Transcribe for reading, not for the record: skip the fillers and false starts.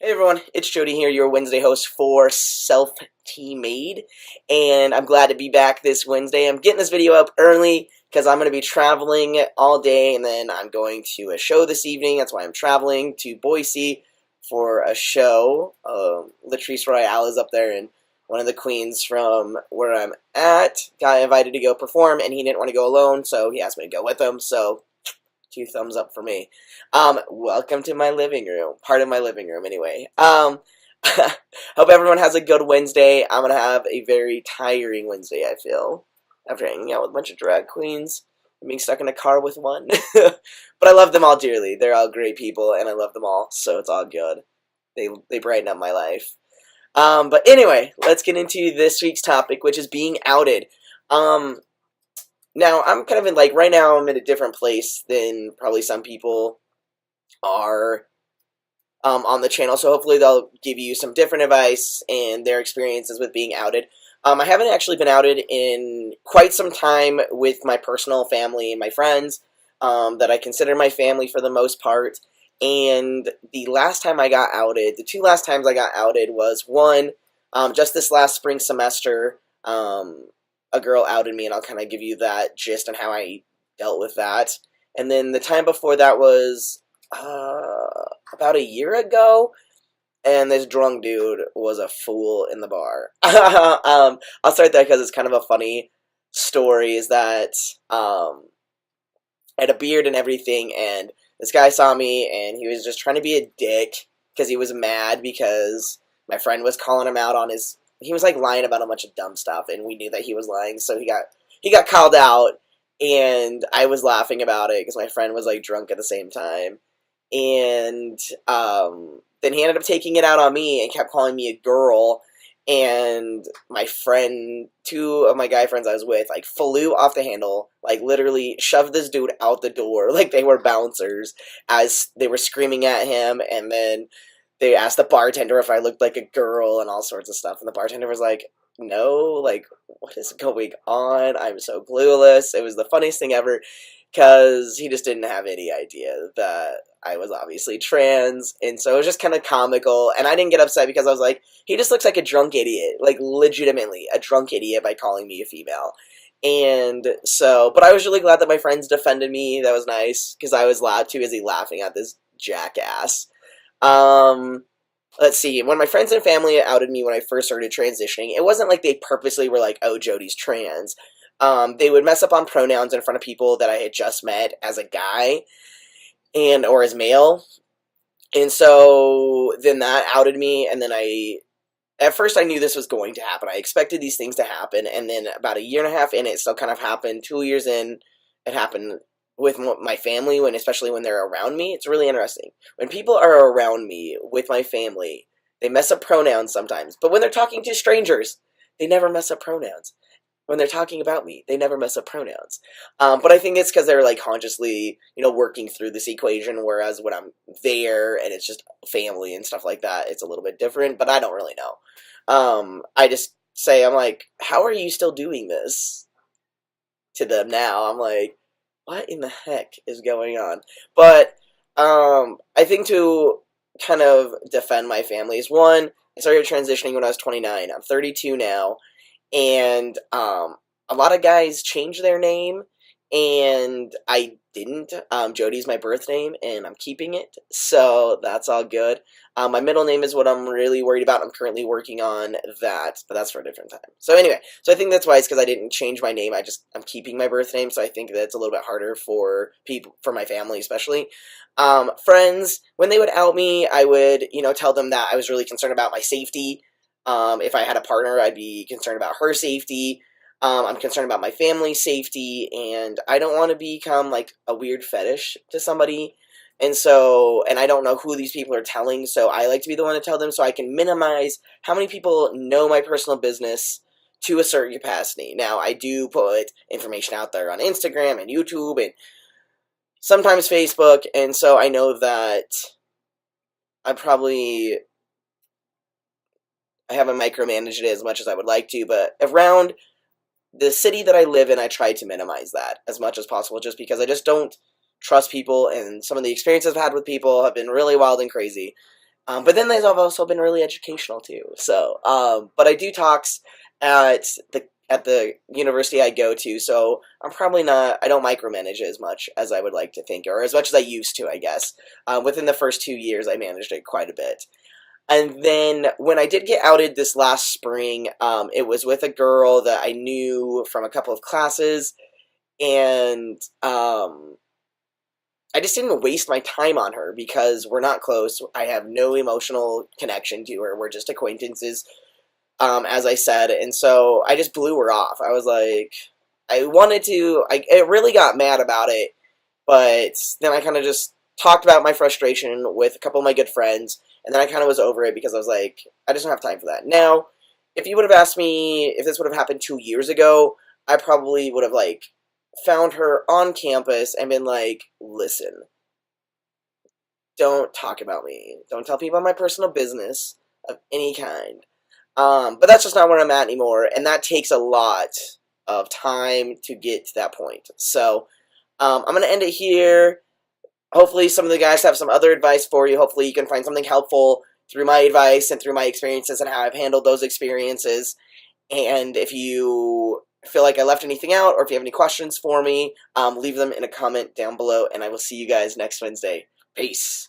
Hey everyone, it's Jodi here, your Wednesday host for SelFTMade, and I'm glad to be back this Wednesday. I'm getting this video up early because I'm going to be traveling all day, and then I'm going to a show this evening. That's why I'm traveling to Boise for a show. Latrice Royale is up there, and one of the queens from where I'm at got invited to go perform, and he didn't want to go alone, so he asked me to go with him, so 2 thumbs up for me. Welcome to my living room. Part of my living room, anyway. Hope everyone has a good Wednesday. I'm going to have a very tiring Wednesday, I feel, after hanging out with a bunch of drag queens and being stuck in a car with one. But I love them all dearly. They're all great people, and I love them all, so it's all good. They brighten up my life. But anyway, let's get into this week's topic, which is being outed. Now, I'm kind of in, right now I'm in a different place than probably some people are on the channel, so hopefully they'll give you some different advice and their experiences with being outed. I haven't actually been outed in quite some time with my personal family and my friends that I consider my family for the most part, and the last time I got outed, the 2 last times I got outed was one, just this last spring semester, a girl outed me, and I'll kind of give you that gist on how I dealt with that. And then the time before that was about a year ago, and this drunk dude was a fool in the bar. I'll start there because it's kind of a funny story, is that I had a beard and everything, and this guy saw me, and he was just trying to be a dick because he was mad because my friend was calling him out on his... He was, lying about a bunch of dumb stuff, and we knew that he was lying, so he got called out, and I was laughing about it, because my friend was, drunk at the same time, and, then he ended up taking it out on me, and kept calling me a girl, and my friend, 2 of my guy friends I was with, flew off the handle, literally shoved this dude out the door, like they were bouncers, as they were screaming at him, and then they asked the bartender if I looked like a girl and all sorts of stuff. And the bartender was like, no, what is going on? I'm so clueless. It was the funniest thing ever because he just didn't have any idea that I was obviously trans. And so it was just kind of comical. And I didn't get upset because I was like, he just looks like a drunk idiot. Legitimately a drunk idiot by calling me a female. And so, but I was really glad that my friends defended me. That was nice because I was too busy laughing at this jackass. Let's see, when my friends and family outed me when I first started transitioning, it wasn't like they purposely were like, oh, Jodi's trans. They would mess up on pronouns in front of people that I had just met as a guy, or as male, and so then that outed me, and then at first I knew this was going to happen. I expected these things to happen, and then about a year and a half in, it still kind of happened. 2 years in, it happened with my family, especially when they're around me. It's really interesting. When people are around me with my family, they mess up pronouns sometimes. But when they're talking to strangers, they never mess up pronouns. When they're talking about me, they never mess up pronouns. But I think it's because they're consciously, working through this equation. Whereas when I'm there and it's just family and stuff like that, it's a little bit different. But I don't really know. I just say, I'm like, how are you still doing this to them now? I'm like, what in the heck is going on? But I think to kind of defend my family is, one, I started transitioning when I was 29. I'm 32 now, and a lot of guys change their name, and I didn't. Jodi's my birth name, and I'm keeping it, so that's all good. My middle name is what I'm really worried about. I'm currently working on that, but that's for a different time. So anyway, so I think that's why it's because I didn't change my name. I'm keeping my birth name, so I think that's a little bit harder for people, for my family especially. Friends, when they would out me, I would, tell them that I was really concerned about my safety. If I had a partner, I'd be concerned about her safety. I'm concerned about my family's safety, and I don't want to become, a weird fetish to somebody. And so, and I don't know who these people are telling, so I like to be the one to tell them so I can minimize how many people know my personal business to a certain capacity. Now, I do put information out there on Instagram and YouTube and sometimes Facebook, and so I know that I haven't micromanaged it as much as I would like to, but around the city that I live in, I try to minimize that as much as possible, just because I just don't trust people, and some of the experiences I've had with people have been really wild and crazy. But then they've also been really educational too. So, but I do talks at the university I go to, so I'm probably not. I don't micromanage as much as I would like to think, or as much as I used to, I guess. Within the first 2 years, I managed it quite a bit. And then when I did get outed this last spring, it was with a girl that I knew from a couple of classes, and I just didn't waste my time on her because we're not close. I have no emotional connection to her. We're just acquaintances, as I said, and so I just blew her off. I was like, I wanted to. I really got mad about it, but then I kind of just talked about my frustration with a couple of my good friends, and then I kind of was over it because I was like, I just don't have time for that. Now, if you would have asked me if this would have happened 2 years ago, I probably would have like found her on campus and been like, listen, don't talk about me. Don't tell people my personal business of any kind. But that's just not where I'm at anymore, and that takes a lot of time to get to that point. So I'm going to end it here. Hopefully some of the guys have some other advice for you. Hopefully you can find something helpful through my advice and through my experiences and how I've handled those experiences. And if you feel like I left anything out, or if you have any questions for me, leave them in a comment down below, and I will see you guys next Wednesday. Peace.